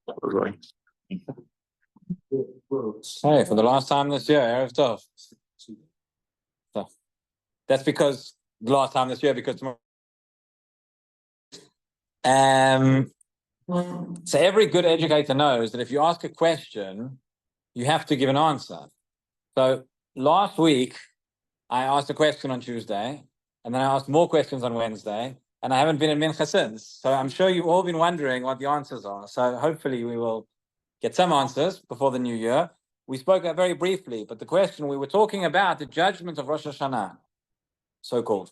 Hey, for the last time this year, Erev Tov. So that's because the last time this year, because tomorrow. So every good educator knows that if you ask a question, you have to give an answer. So last week, I asked a question on Tuesday, and then I asked more questions on Wednesday, and I haven't been in Mincha since. So I'm sure you've all been wondering what the answers are. So hopefully we will get some answers before the new year. We spoke very briefly, but the question, we were talking about the judgment of Rosh Hashanah, so-called.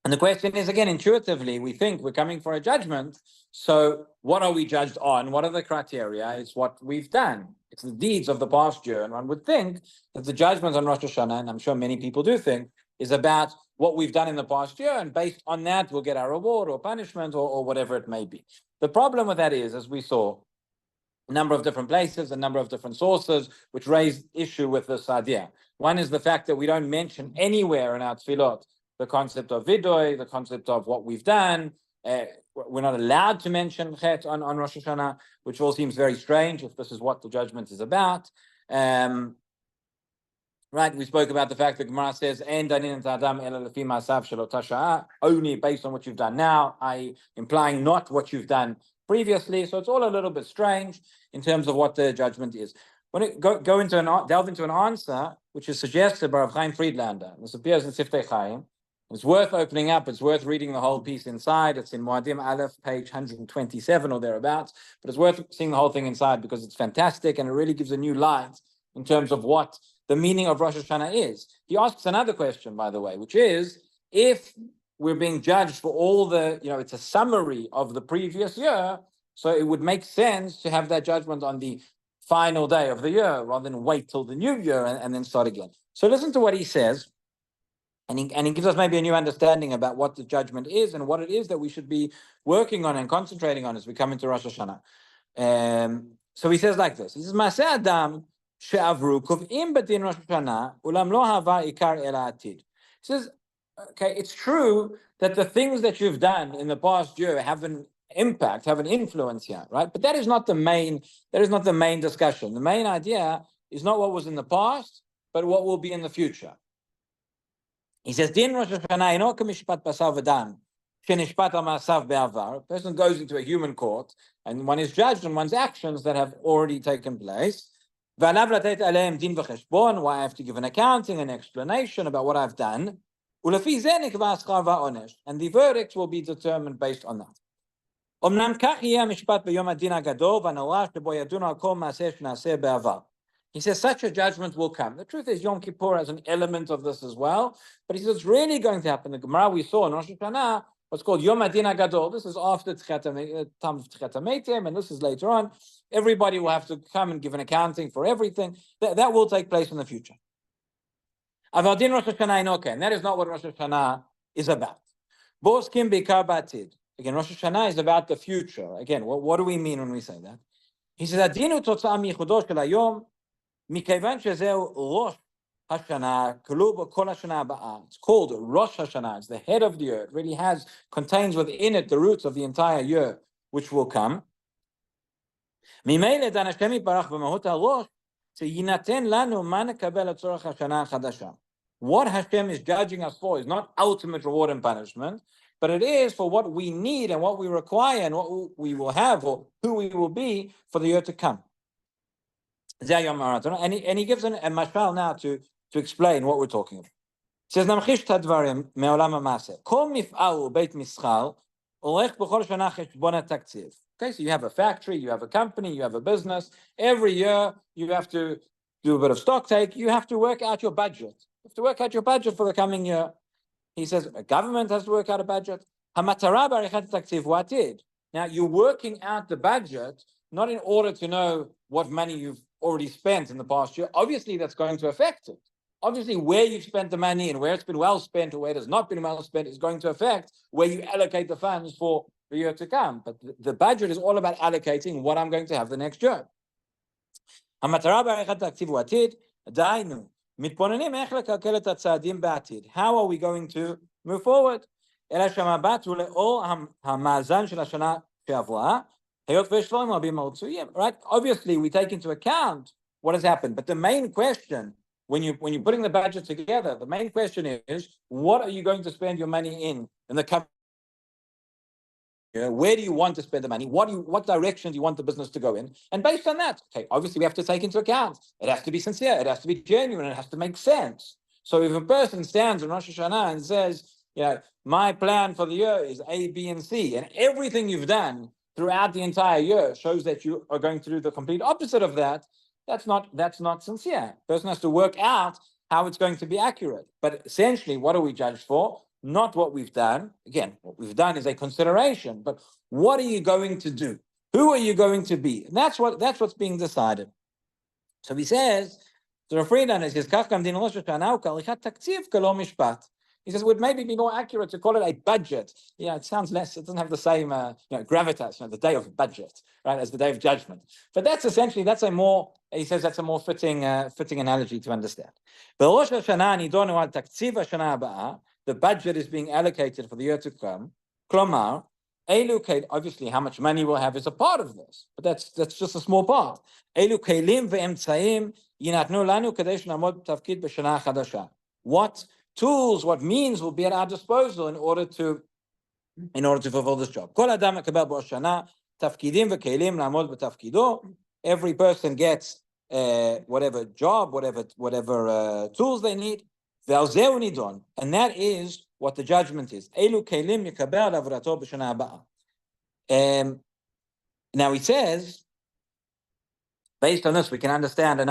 And the question is, again, intuitively, we think we're coming for a judgment. So what are we judged on? What are the criteria? It's what we've done. It's the deeds of the past year. And one would think that the judgment on Rosh Hashanah, and I'm sure many people do think, is about what we've done in the past year. And based on that, we'll get our reward or punishment or whatever it may be. The problem with that is, as we saw, a number of different places, a number of different sources, which raise issue with this idea. One is the fact that we don't mention anywhere in our tefillot the concept of vidoy, the concept of what we've done. We're not allowed to mention chet on Rosh Hashanah, which all seems very strange if this is what the judgment is about. Right, we spoke about the fact that Gemara says, only based on what you've done now, implying not what you've done previously. So it's all a little bit strange in terms of what the judgment is. When it delve into an answer, which is suggested by Rav Chaim Friedlander. This appears in Siftei Chaim. It's worth opening up. It's worth reading the whole piece inside. It's in Moadim Aleph, page 127 or thereabouts. But it's worth seeing the whole thing inside because it's fantastic and it really gives a new light in terms of what the meaning of Rosh Hashanah is. He asks another question, by the way, which is, if we're being judged for all the, it's a summary of the previous year, so it would make sense to have that judgment on the final day of the year rather than wait till the new year and then start again. So listen to what he says. And he gives us maybe a new understanding about what the judgment is and what it is that we should be working on and concentrating on as we come into Rosh Hashanah. So he says like this. He says, Maseh Adam she'avru kov'im b'din Rosh Hashanah ulam lo hava ikar el ha'atid. He says, okay, it's true that the things that you've done in the past year have an impact, have an influence here, right? But that is not the main discussion. The main idea is not what was in the past, but what will be in the future. He says, Din Rosh Hashanah ino k'mishpat basar v'dam shenishpat al ma'asav be'avar. A person goes into a human court and one is judged on one's actions that have already taken place. V'alav latet aleim din v'cheshbon, why I have to give an accounting, an explanation about what I've done. Ulefi zeh nikva aschar va'onesh, and the verdict will be determined based on that. Omnam kach yeh mishpat b'yom hadin hagadol v'hanorah shebo yadunu al kol ma'aseh shenaseh be'avar. He says such a judgment will come. The truth is Yom Kippur has an element of this as well, but he says it's really going to happen. The Gemara we saw in Rosh Hashanah, what's called Yom Hadin HaGadol. This is after time of Tchat HaMeitim, and this is later on. Everybody will have to come and give an accounting for everything. That will take place in the future. Aval Din Rosh Hashanah inoke, and that is not what Rosh Hashanah is about. Boskim Bikar Batid. Again, Rosh Hashanah is about the future. Again, what do we mean when we say that? He says, Adinu totzah michudosh shel hayom. It's called Rosh Hashanah. It's the head of the year. It really contains within it the roots of the entire year, which will come. What Hashem is judging us for is not ultimate reward and punishment, but it is for what we need and what we require and what we will have or who we will be for the year to come. And he gives a mashal now to explain what we're talking about. He says, Namchish tadvarim me'olam ha'maseh. Kol mif'al beit mischal olech b'chol shana cheshbon ha'taktiv. Okay, so you have a factory, you have a company, you have a business. Every year you have to do a bit of stock take. You have to work out your budget. You have to work out your budget for the coming year. He says a government has to work out a budget. Hamatara b'arichat taktiv wa'atid. Now you're working out the budget not in order to know what money you've already spent in the past year. Obviously, that's going to affect it. Obviously, where you've spent the money and where it's been well spent or where it has not been well spent is going to affect where you allocate the funds for the year to come. But the budget is all about allocating what I'm going to have the next year. How are we going to move forward? Right? Obviously, we take into account what has happened. But the main question, when you're putting the budget together, the main question is, what are you going to spend your money in the coming year? Where do you want to spend the money? What direction do you want the business to go in? And based on that, okay, obviously we have to take into account. It has to be sincere, it has to be genuine, it has to make sense. So if a person stands on Rosh Hashanah and says, my plan for the year is A, B, and C, and everything you've done throughout the entire year shows that you are going to do the complete opposite of that, that's not sincere. The person has to work out how it's going to be accurate. But essentially, what are we judged for? Not what we've done. Again, what we've done is a consideration, but what are you going to do? Who are you going to be? And that's what's being decided. So he says, he says, it would maybe be more accurate to call it a budget. It sounds less, it doesn't have the same gravitas, the day of budget, right, as the day of judgment. But that's essentially, he says that's a more fitting analogy to understand. The budget is being allocated for the year to come. Klomar, obviously how much money we'll have is a part of this, but that's just a small part. What tools, what means will be at our disposal in order to fulfill this job. Every person gets whatever job, whatever tools they need. And that is what the judgment is. Now he says, based on this, we can understand a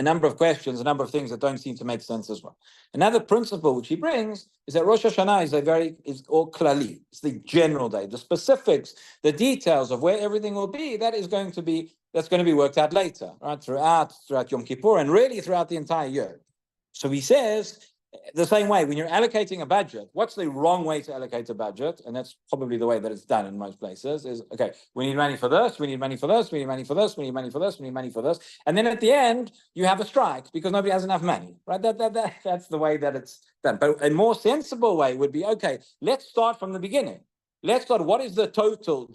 number of questions, a number of things that don't seem to make sense as well. Another principle which he brings is that Rosh Hashanah is all klali. It's the general day. The specifics, the details of where everything will be, that's going to be worked out later, right? Throughout Yom Kippur and really throughout the entire year. So he says, the same way, when you're allocating a budget, what's the wrong way to allocate a budget? And that's probably the way that it's done in most places, is, okay, we need money for this, we need money for this, we need money for this, we need money for this, we need money for this. And then at the end, you have a strike because nobody has enough money, right? That's the way that it's done. But a more sensible way would be, okay, let's start from the beginning. Let's start, what is the total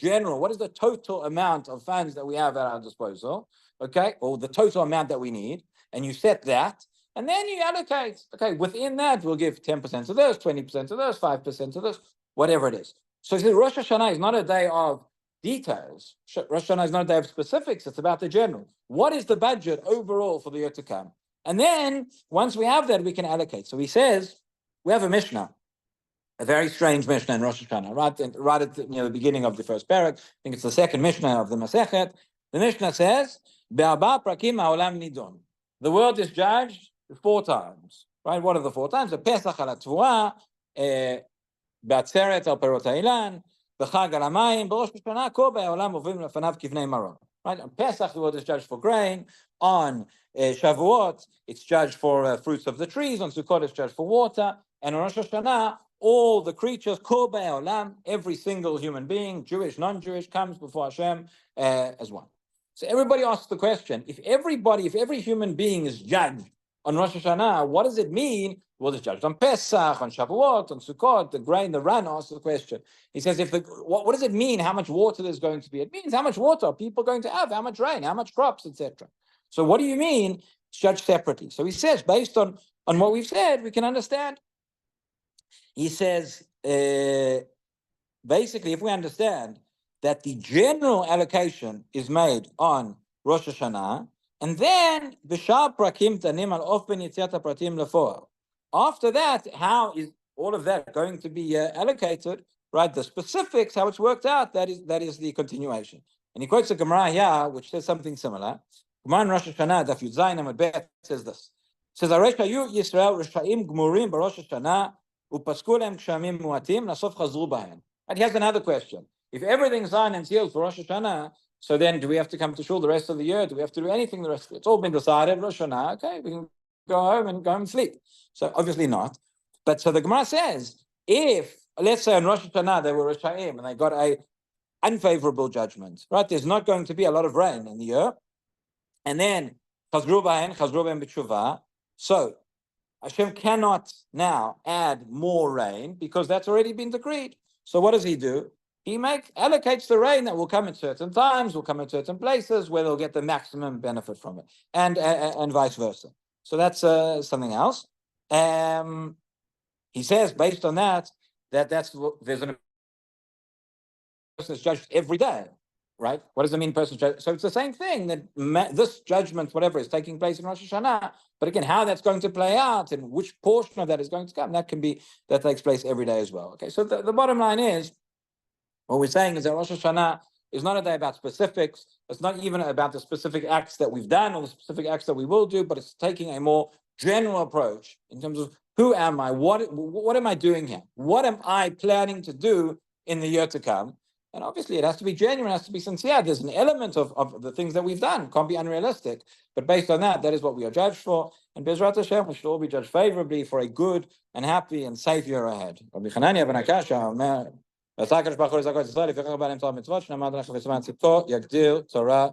amount of funds that we have at our disposal, okay? Or the total amount that we need, and you set that. And then you allocate, okay, within that, we'll give 10% to this, 20% to this, 5% to this, whatever it is. So Rosh Hashanah is not a day of details. Rosh Hashanah is not a day of specifics. It's about the general. What is the budget overall for the year to come? And then, once we have that, we can allocate. So he says, we have a Mishnah, a very strange Mishnah in Rosh Hashanah, right at the beginning of the first parak. I think it's the second Mishnah of the Masechet. The Mishnah says, Be'arba prakim ha'olam nidon. The world is judged 4 times, right? What are the 4 times? The Pesach al Tvua, B'atzeret al Perot HaIlan, B'chag al Hamayim, B'Rosh Hashanah, Kol B'Olam Ovim Lefanav Kivnei Maron. Right? On Pesach, the world is judged for grain. On Shavuot, it's judged for fruits of the trees. On Sukkot, it's judged for water. And on Rosh Hashanah, all the creatures, Kol B'Olam, every single human being, Jewish, non-Jewish, comes before Hashem as one. So everybody asks the question, if every human being is judged on Rosh Hashanah, what does it mean? Well, it's judged on Pesach, on Shavuot, on Sukkot, the grain, the ran asks the question. He says, what does it mean? How much water there's going to be? It means how much water are people going to have, how much rain, how much crops, etc. So what do you mean? It's judged separately. So he says, based on what we've said, we can understand. He says, basically, if we understand that the general allocation is made on Rosh Hashanah, and then b'shar prakim tanim al ofben yitziat pratim lefor. After that, how is all of that going to be allocated? Right, the specifics, how it's worked out. That is the continuation. And he quotes a Gemara here, which says something similar. Gemara in Rosh Hashanah, Daf Yud Zayin Amud Bet, says this. It says, "Aresh hayu Yisrael reshaim gmurim b'Rosh Hashanah upasku lehem kshamim muatim lasof chazru bahen." And he has another question. If everything's signed and sealed for Rosh Hashanah, so then do we have to come to shul the rest of the year? Do we have to do anything the rest of it? It's all been decided, Rosh Hashanah, okay, we can go home and sleep. So obviously not. But so the Gemara says, if, let's say on Rosh Hashanah they were Rishaim and they got a unfavorable judgment, right? There's not going to be a lot of rain in the year. And then, Chazru Bahen B'Tshuvah. So Hashem cannot now add more rain because that's already been decreed. So what does he do? he allocates the rain that will come at certain times, will come at certain places where they'll get the maximum benefit from it, and vice versa. So that's something else. He says based on that there's an person is judged every day, right? What does it mean, person judged? So it's the same thing that this judgment, whatever, is taking place in Rosh Hashanah. But again, how that's going to play out and which portion of that is going to come, that takes place every day as well. Okay, so the bottom line is, what we're saying is that Rosh Hashanah is not a day about specifics. It's not even about the specific acts that we've done or the specific acts that we will do, but it's taking a more general approach in terms of who am I? What am I doing here? What am I planning to do in the year to come? And obviously, it has to be genuine, it has to be sincere. There's an element of the things that we've done. Can't be unrealistic. But based on that is what we are judged for. And Bezrat Hashem, we should all be judged favorably for a good and happy and safe year ahead. Rabbi Chananya ben Akasha, ועשה הקדוש ברוך הוא לזכות את ישראל, לפיכך בא להם תורה ומצוות, שנאמר אנחנו בזמן צדקו, יגדיר תורה